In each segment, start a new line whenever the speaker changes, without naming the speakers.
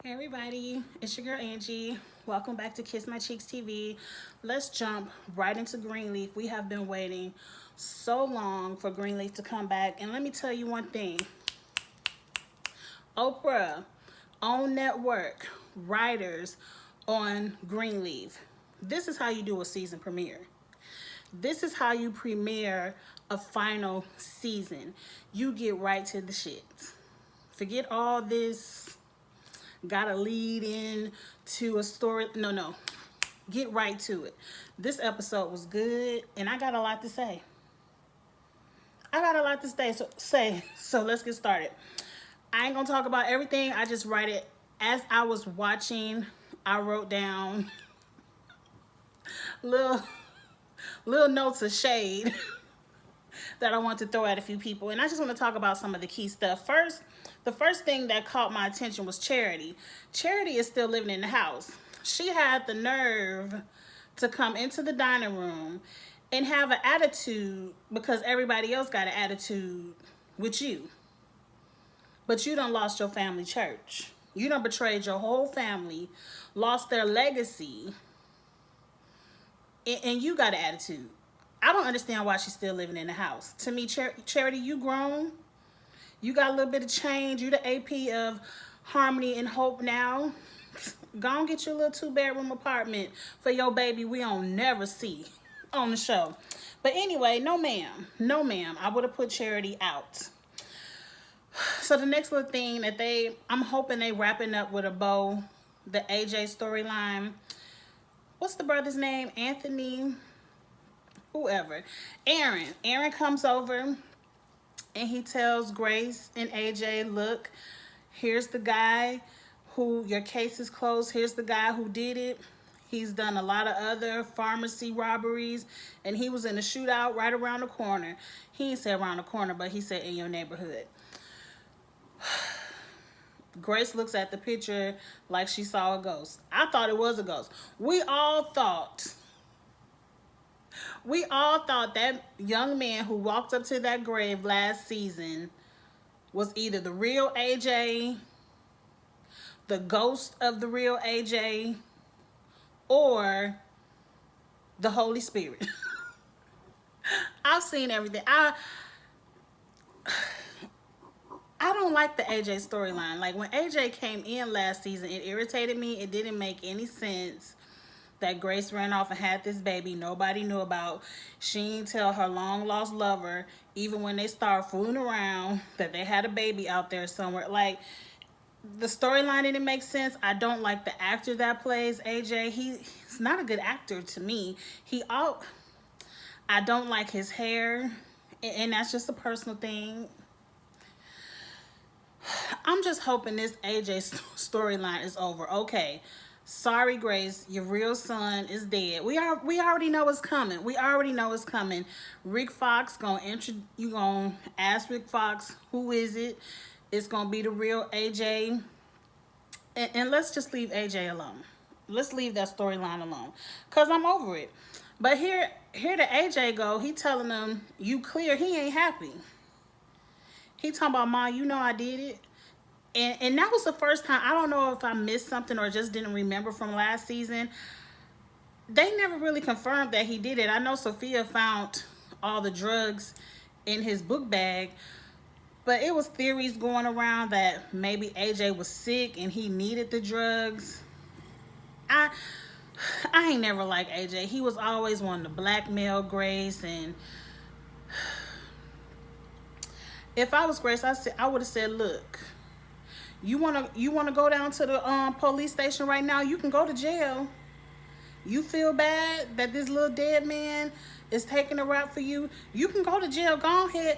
Hey everybody, it's your girl Angie. Welcome back to Kiss My Cheeks TV. Let's jump right into Greenleaf. We have been waiting so long for Greenleaf to come back. And let me tell you one thing. Oprah, OWN Network, writers on Greenleaf. This is how you do a season premiere. This is how you premiere a final season. You get right to the shit. Forget all this gotta lead in to a story. No. Get right to it. This episode was good, and I got a lot to say. So let's get started. I ain't gonna talk about everything. I just write it as I was watching. I wrote down little notes of shade that I want to throw at a few people. And I just want to talk about some of the key stuff. The first thing that caught my attention was Charity. Charity is still living in the house. She had the nerve to come into the dining room and have an attitude because everybody else got an attitude with you. But you done lost your family church. You done betrayed your whole family, lost their legacy, and you got an attitude. I don't understand why she's still living in the house. To me, Charity, you grown. You got a little bit of change. You the AP of Harmony and Hope now. Go and get your little 2-bedroom apartment for your baby we don't never see on the show. But anyway, no ma'am. No ma'am. I would have put Charity out. So the next little thing that I'm hoping they wrapping up with a bow, the AJ storyline. What's the brother's name? Anthony? Whoever. Aaron comes over and he tells Grace and AJ, look, here's the guy who your case is closed. Here's the guy who did it. He's done a lot of other pharmacy robberies, and he was in a shootout right around the corner. He didn't say around the corner, but he said in your neighborhood. Grace looks at the picture like she saw a ghost. I thought it was a ghost. We all thought that young man who walked up to that grave last season was either the real AJ, the ghost of the real AJ, or the Holy Spirit. I've seen everything. I don't like the AJ storyline. Like when AJ came in last season, it irritated me. It didn't make any sense that Grace ran off and had this baby nobody knew about. She didn't tell her long lost lover, even when they started fooling around, that they had a baby out there somewhere. Like, the storyline didn't make sense. I don't like the actor that plays AJ. He's not a good actor to me. I don't like his hair, and that's just a personal thing. I'm just hoping this AJ storyline is over. Okay, sorry, Grace, your real son is dead. We already know it's coming. We already know it's coming. Rick Fox you gonna ask Rick Fox who is it? It's gonna be the real AJ, and let's just leave AJ alone. Let's leave that storyline alone, cause I'm over it. But here the AJ go. He telling them you clear. He ain't happy. He talking about, Ma, you know I did it. And that was the first time. I don't know if I missed something or just didn't remember from last season. They never really confirmed that he did it. I know Sophia found all the drugs in his book bag, but it was theories going around that maybe AJ was sick and he needed the drugs. I ain't never liked AJ. He was always wanting to blackmail Grace, and if I was Grace, I would have said, look, you wanna go down to the police station right now? You can go to jail. You feel bad that this little dead man is taking a rap for you? You can go to jail. Go ahead.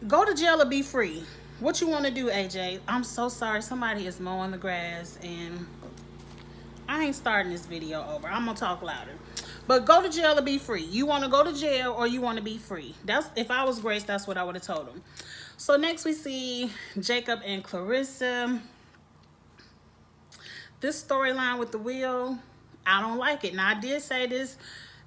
Go to jail or be free. What you want to do, AJ? I'm so sorry. Somebody is mowing the grass, and I ain't starting this video over. I'm gonna talk louder. But go to jail or be free. You want to go to jail or you want to be free? If I was Grace, that's what I would have told him. So next we see Jacob and Clarissa. This storyline with the wheel, I don't like it. Now, I did say this.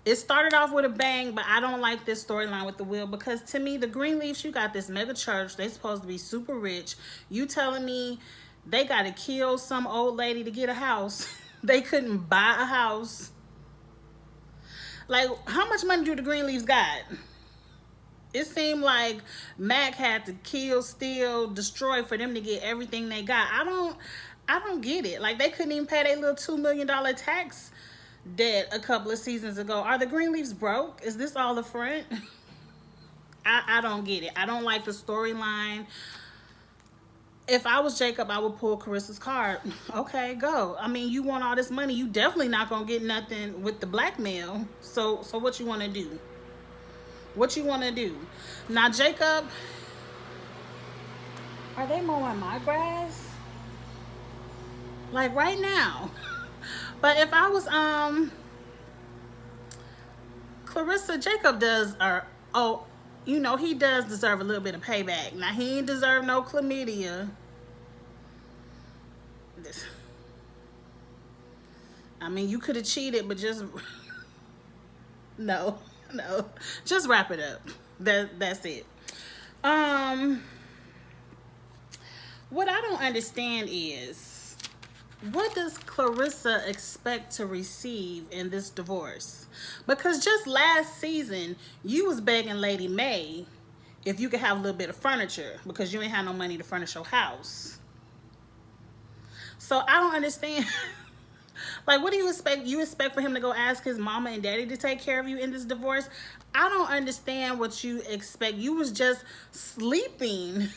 It started off with a bang, but I don't like this storyline with the wheel, because to me, the Greenleafs, you got this mega church. They supposed to be super rich. You telling me They got to kill some old lady to get a house. They couldn't buy a house. Like, how much money do the Greenleafs got? It seemed like Mac had to kill, steal, destroy for them to get everything they got. I don't get it. Like, they couldn't even pay their little $2 million tax debt a couple of seasons ago. Are the Greenleafs broke? Is this all a front? I don't get it. I don't like the storyline. If I was Jacob, I would pull Carissa's card. Okay, go. I mean, you want all this money. You definitely not going to get nothing with the blackmail. So what you want to do? What you want to do? Now, Jacob, are they mowing my grass? Like right now. But if I was Carissa, Jacob does you know, he does deserve a little bit of payback. Now, he ain't deserve no chlamydia. I mean, you could have cheated, but just no. Just wrap it up. That's it. What I don't understand is, what does Clarissa expect to receive in this divorce? Because just last season, you was begging Lady May if you could have a little bit of furniture because you ain't had no money to furnish your house. So I don't understand. Like, what do you expect? You expect for him to go ask his mama and daddy to take care of you in this divorce? I don't understand what you expect. You was just sleeping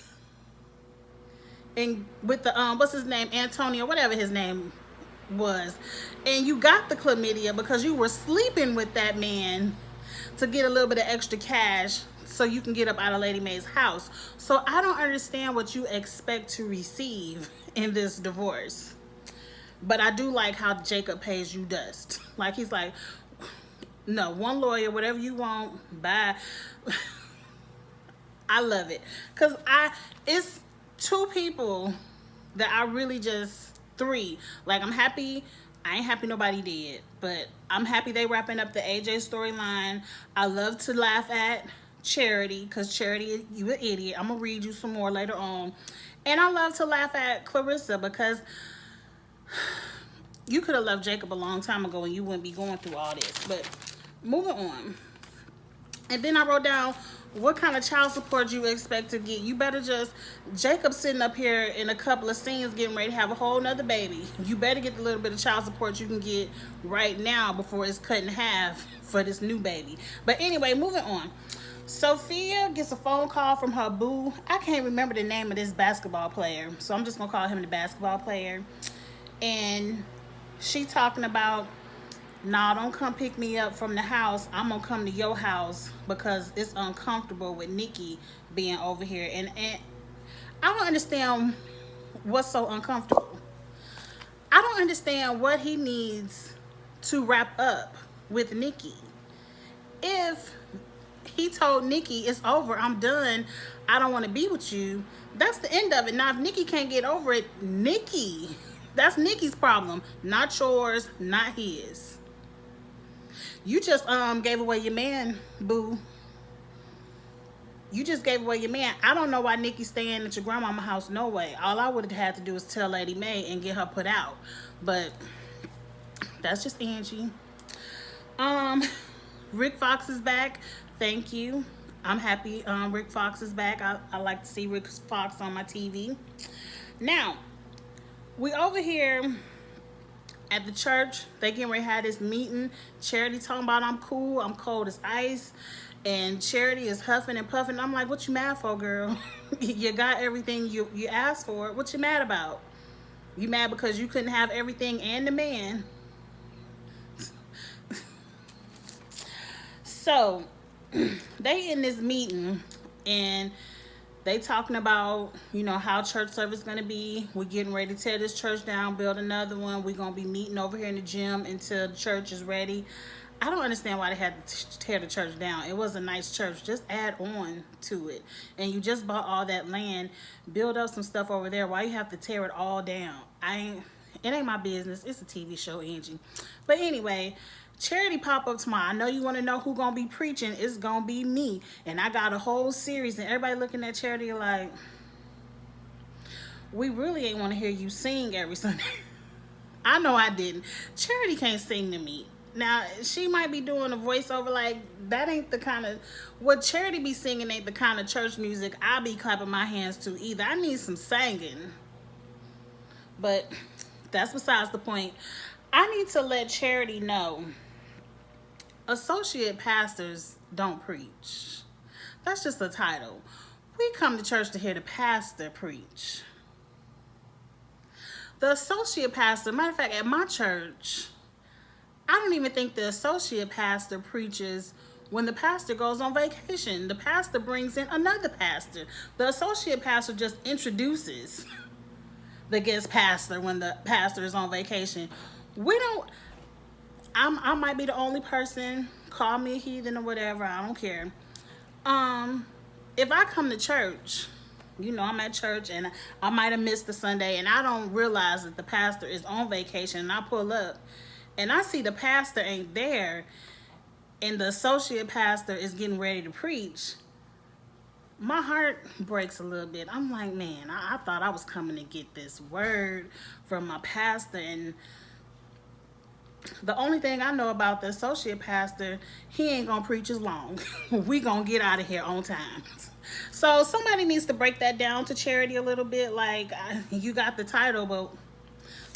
and with the what's his name, Antonio, whatever his name was, and you got the chlamydia because you were sleeping with that man to get a little bit of extra cash so you can get up out of Lady May's house. So I don't understand what you expect to receive in this divorce. But I do like how Jacob pays you dust. Like, he's like, no, one lawyer, whatever you want, bye. I love it. Because it's two people that I really just, three. Like, I'm happy. I ain't happy nobody did. But I'm happy they wrapping up the AJ storyline. I love to laugh at Charity. Because Charity, you an idiot. I'm going to read you some more later on. And I love to laugh at Clarissa because you could have left Jacob a long time ago and you wouldn't be going through all this. But moving on. And then I wrote down, what kind of child support you expect to get? You better just, Jacob sitting up here in a couple of scenes getting ready to have a whole nother baby. You better get the little bit of child support you can get right now before it's cut in half for this new baby. But anyway, moving on. Sophia gets a phone call from her boo. I can't remember the name of this basketball player, so I'm just going to call him the basketball player. And she talking about, nah, don't come pick me up from the house. I'm going to come to your house because it's uncomfortable with Nikki being over here. And I don't understand what's so uncomfortable. I don't understand what he needs to wrap up with Nikki. If he told Nikki, it's over, I'm done, I don't want to be with you, that's the end of it. Now, if Nikki can't get over it, that's Nikki's problem, not yours, not his. You just gave away your man, boo. You just gave away your man. I don't know why Nikki's staying at your grandmama's house, no way. All I would have had to do is tell Lady May and get her put out. But that's just Angie. Rick Fox is back. Thank you. I'm happy Rick Fox is back. I like to see Rick Fox on my TV. Now, we over here at the church. They getting ready to have this meeting. Charity talking about, I'm cool, I'm cold as ice. And Charity is huffing and puffing. I'm like, what you mad for, girl? You got everything you asked for. What you mad about? You mad because you couldn't have everything and the man. So, they in this meeting and they talking about, you know, how church service is going to be. We're getting ready to tear this church down, build another one. We're going to be meeting over here in the gym until the church is ready. I don't understand why they had to tear the church down. It was a nice church. Just add on to it. And you just bought all that land. Build up some stuff over there. Why you have to tear it all down? It ain't my business. It's a TV show, Angie. But anyway, Charity pop up tomorrow. I know you want to know who gonna be preaching. It's gonna be me. And I got a whole series and everybody looking at Charity like, we really ain't want to hear you sing every Sunday. I know I didn't. Charity can't sing to me. Now, she might be doing a voiceover, like, that ain't the kind of, what Charity be singing ain't the kind of church music I be clapping my hands to either. I need some singing. But that's besides the point. I need to let Charity know associate pastors don't preach. That's just a title. We come to church to hear the pastor preach. The associate pastor, matter of fact, at my church, I don't even think the associate pastor preaches when the pastor goes on vacation. The pastor brings in another pastor. The associate pastor just introduces the guest pastor when the pastor is on vacation. We don't, I might be the only person, call me a heathen or whatever, I don't care. If I come to church, you know, I'm at church and I might have missed the Sunday and I don't realize that the pastor is on vacation, and I pull up and I see the pastor ain't there and the associate pastor is getting ready to preach, my heart breaks a little bit. I'm like, man, I thought I was coming to get this word from my pastor, and the only thing I know about the associate pastor, he ain't gonna preach as long. We gonna get out of here on time. So somebody needs to break that down to Charity a little bit. Like, you got the title, but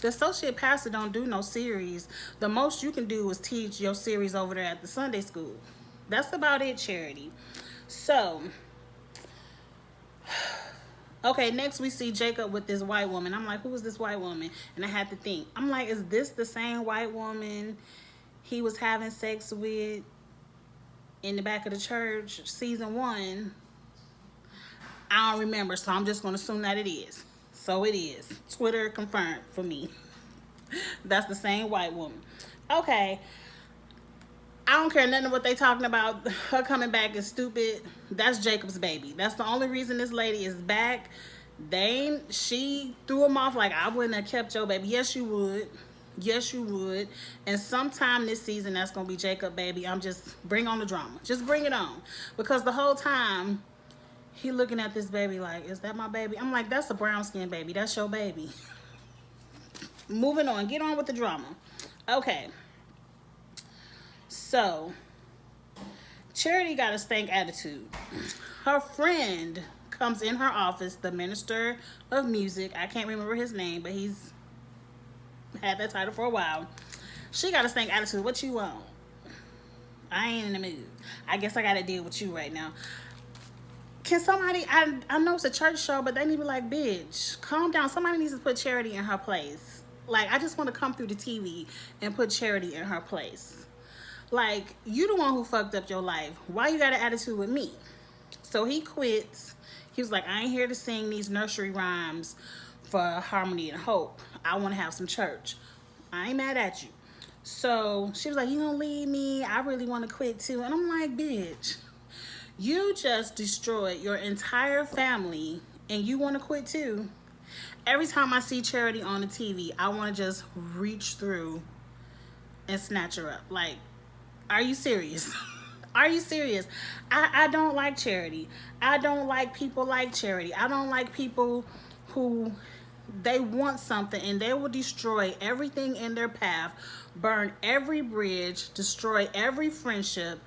the associate pastor don't do no series. The most you can do is teach your series over there at the Sunday school. That's about it, Charity. So, okay, next we see Jacob with this white woman. I'm like, who is this white woman? And I had to think. I'm like, is this the same white woman he was having sex with in the back of the church, season 1? I don't remember, so I'm just going to assume that it is. So it is. Twitter confirmed for me. That's the same white woman. Okay. I don't care nothing what they talking about. Her coming back is stupid. That's Jacob's baby. That's the only reason this lady is back. She threw him off like, I wouldn't have kept your baby. Yes, you would. Yes, you would. And sometime this season, that's going to be Jacob, baby. Bring on the drama. Just bring it on. Because the whole time, he looking at this baby like, is that my baby? I'm like, that's a brown skin baby. That's your baby. Moving on. Get on with the drama. Okay. So, Charity got a stank attitude. Her friend comes in her office, the minister of music. I can't remember his name, but he's had that title for a while. She got a stank attitude. What you want? I ain't in the mood. I guess I got to deal with you right now. Can somebody, I know it's a church show, but they need to be like, bitch, calm down. Somebody needs to put Charity in her place. Like, I just want to come through the TV and put Charity in her place. Like, you the one who fucked up your life. Why you got an attitude with me? So he quits. He was like, I ain't here to sing these nursery rhymes for harmony and hope. I want to have some church. I ain't mad at you. So she was like, you gonna leave me? I really want to quit too. And I'm like, bitch, you just destroyed your entire family and you want to quit too? Every time I see Charity on the TV, I want to just reach through and snatch her up. Like, are you serious? Are you serious? I don't like Charity. I don't like people like Charity. I don't like people who they want something and they will destroy everything in their path, burn every bridge, destroy every friendship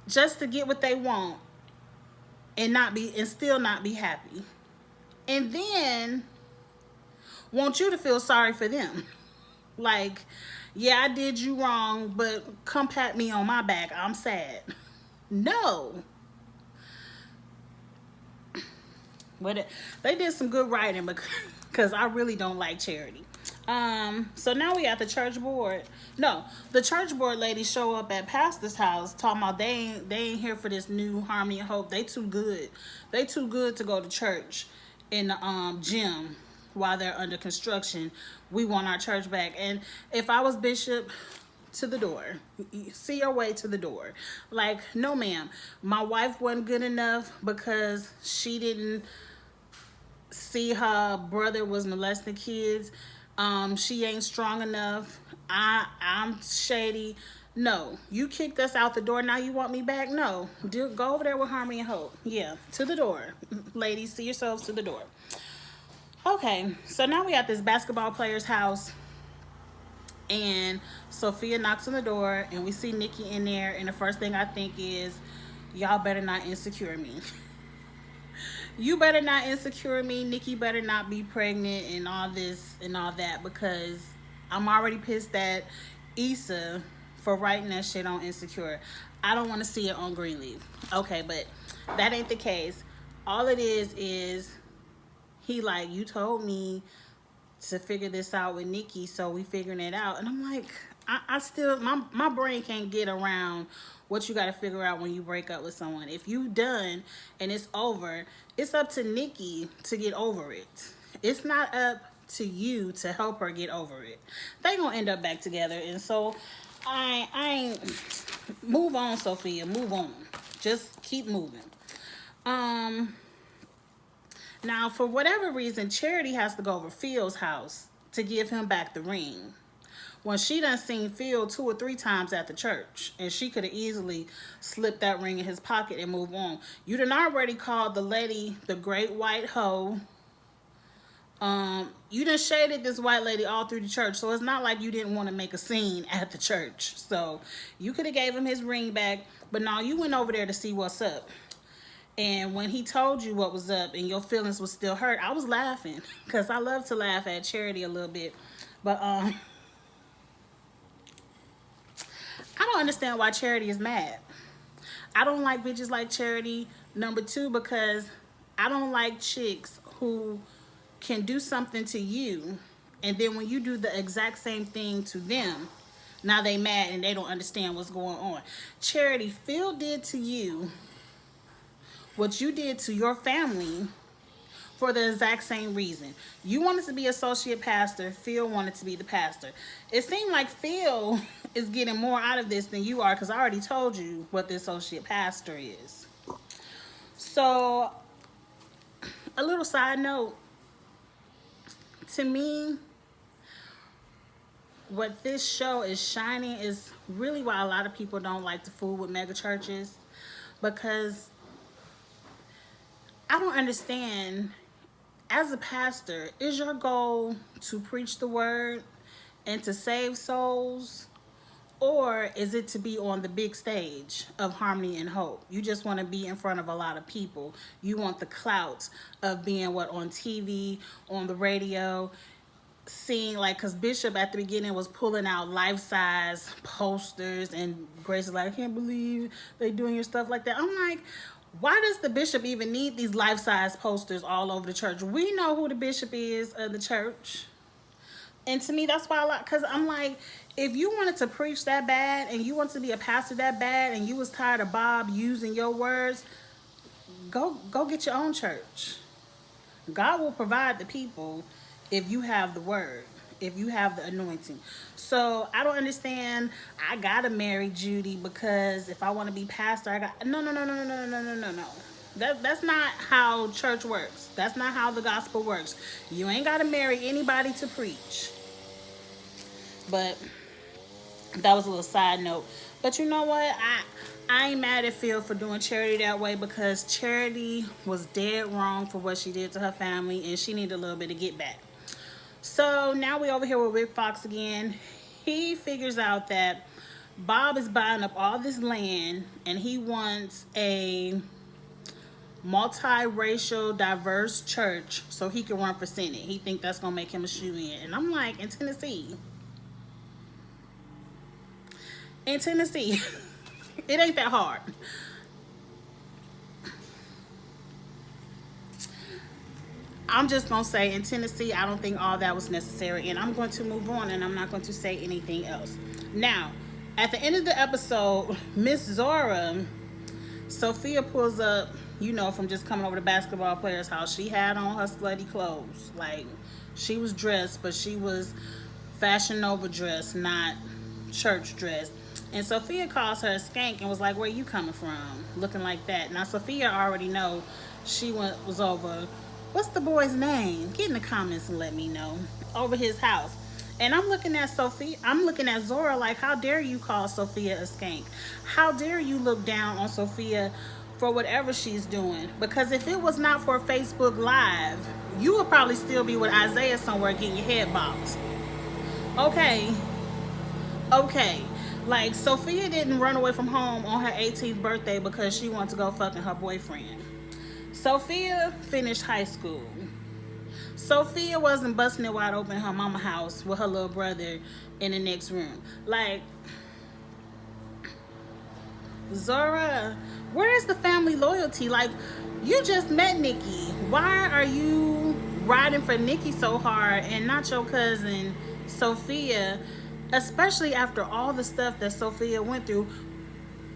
just to get what they want and still not be happy. And then want you to feel sorry for them. Like, yeah, I did you wrong, but come pat me on my back. I'm sad. No. But they did some good writing because I really don't like Charity. So now we got the church board. No, the church board ladies show up at pastor's house talking about they ain't here for this new harmony and hope. They too good. They too good to go to church in the gym while they're under construction. We want our church back. And if I was bishop, to the door. See your way to the door. Like, no ma'am. My wife wasn't good enough because she didn't see her brother was molesting kids. She ain't strong enough. I'm shady. No, you kicked us out the door. Now you want me back? No, go over there with harmony and hope. Yeah, to the door. Ladies, see yourselves to the door. Okay, so now we at this basketball player's house, and Sophia knocks on the door, and we see Nikki in there, and the first thing I think is, y'all better not insecure me. You better not insecure me. Nikki better not be pregnant and all this and all that, because I'm already pissed at Issa for writing that shit on Insecure. I don't want to see it on Greenleaf. Okay, but that ain't the case. All it is he like, you told me to figure this out with Nikki, so we figuring it out. And I'm like, I still, my brain can't get around what you got to figure out when you break up with someone. If you done and it's over, it's up to Nikki to get over it. It's not up to you to help her get over it. They gonna end up back together, and so I ain't, move on, Sophia, move on. Just keep moving. Now, for whatever reason, Charity has to go over Phil's house to give him back the ring, when she done seen Phil 2 or 3 times at the church, and she could have easily slipped that ring in his pocket and move on. You done already called the lady the great white hoe. You done shaded this white lady all through the church, so it's not like you didn't want to make a scene at the church. So you could have gave him his ring back, but no, you went over there to see what's up. And when he told you what was up and your feelings was still hurt, I was laughing, because I love to laugh at Charity a little bit. But I don't understand why Charity is mad. I don't like bitches like Charity. Number 2, because I don't like chicks who can do something to you, and then when you do the exact same thing to them, now they mad and they don't understand what's going on. Charity, Phil did to you what you did to your family for the exact same reason. You wanted to be associate pastor. Phil wanted to be the pastor. It seemed like Phil is getting more out of this than you are, because I already told you what the associate pastor is. So, a little side note. To me, what this show is shining is really why a lot of people don't like to fool with mega churches, because I don't understand. As a pastor, is your goal to preach the word and to save souls? Or is it to be on the big stage of Harmony and Hope? You just want to be in front of a lot of people. You want the clout of being on TV, on the radio, seeing, like, because Bishop at the beginning was pulling out life-size posters, and Grace is like, I can't believe they doing your stuff like that. I'm like, why does the bishop even need these life-size posters all over the church? We know who the bishop is of the church. And to me, that's why I like, because I'm like, if you wanted to preach that bad and you wanted to be a pastor that bad and you was tired of Bob using your words, go get your own church. God will provide the people if you have the word, if you have the anointing. So I don't understand. I gotta marry Judy because if I want to be pastor, I got no. That's not how church works. That's not how the gospel works. You ain't gotta marry anybody to preach. But that was a little side note. But you know what? I ain't mad at Phil for doing Charity that way, because Charity was dead wrong for what she did to her family, and she needed a little bit of get back. So now we over here with Rick Fox again. He figures out that Bob is buying up all this land, and he wants a multiracial, diverse church so he can run for Senate. He think that's gonna make him a shoo-in. And I'm like, in Tennessee, it ain't that hard. I'm just going to say, in Tennessee, I don't think all that was necessary. And I'm going to move on, and I'm not going to say anything else. Now, at the end of the episode, Miss Zora, Sophia pulls up, you know, from just coming over to basketball player's house. She had on her slutty clothes. Like, she was dressed, but she was Fashion Nova dressed, not church dressed. And Sophia calls her a skank and was like, where you coming from? Looking like that. Now, Sophia already know she was over, what's the boy's name? Get in the comments and let me know. Over his house. And I'm looking at Zora like, how dare you call Sophia a skank? How dare you look down on Sophia for whatever she's doing. Because if it was not for Facebook Live, you would probably still be with Isaiah somewhere getting your head bopped. Okay. Like, Sophia didn't run away from home on her 18th birthday because she wanted to go fucking her boyfriend. Sophia finished high school. Sophia wasn't busting it wide open in her mama house with her little brother in the next room. Like, Zora, where is the family loyalty? Like, you just met Nikki. Why are you riding for Nikki so hard and not your cousin Sophia, especially after all the stuff that Sophia went through?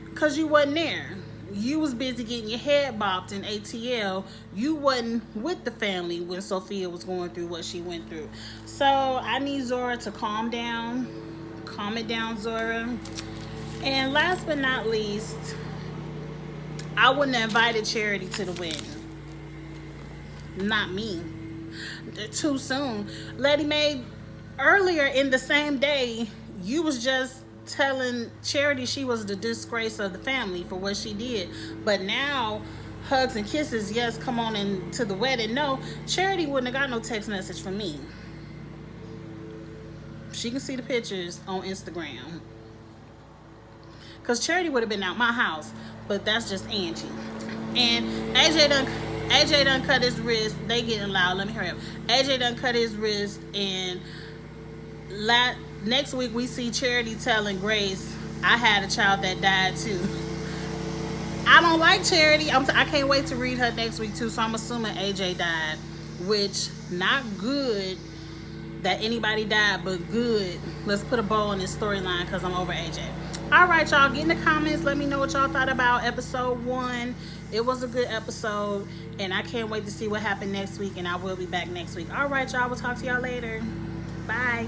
Because you wasn't there. You was busy getting your head bopped in ATL. You wasn't with the family when Sophia was going through what she went through. So I need Zora to calm down. Calm it down, Zora. And last but not least, I wouldn't have invited Charity to the wedding. Not me. Too soon. Lady Mae, earlier in the same day, you was just telling Charity she was the disgrace of the family for what she did. But now, hugs and kisses, yes, come on into the wedding. No, Charity wouldn't have got no text message from me. She can see the pictures on Instagram. Because Charity would have been out my house. But that's just Angie. And AJ done cut his wrist. They getting loud. Let me hurry up. AJ done cut his wrist. And next week we see Charity telling Grace, I had a child that died too. I don't like Charity. I can't wait to read her next week too. So I'm assuming AJ died. Which, not good that anybody died, but good. Let's put a bow on this storyline because I'm over AJ. Alright, y'all, get in the comments. Let me know what y'all thought about episode 1. It was a good episode, and I can't wait to see what happened next week, and I will be back next week. Alright, y'all, we'll talk to y'all later. Bye.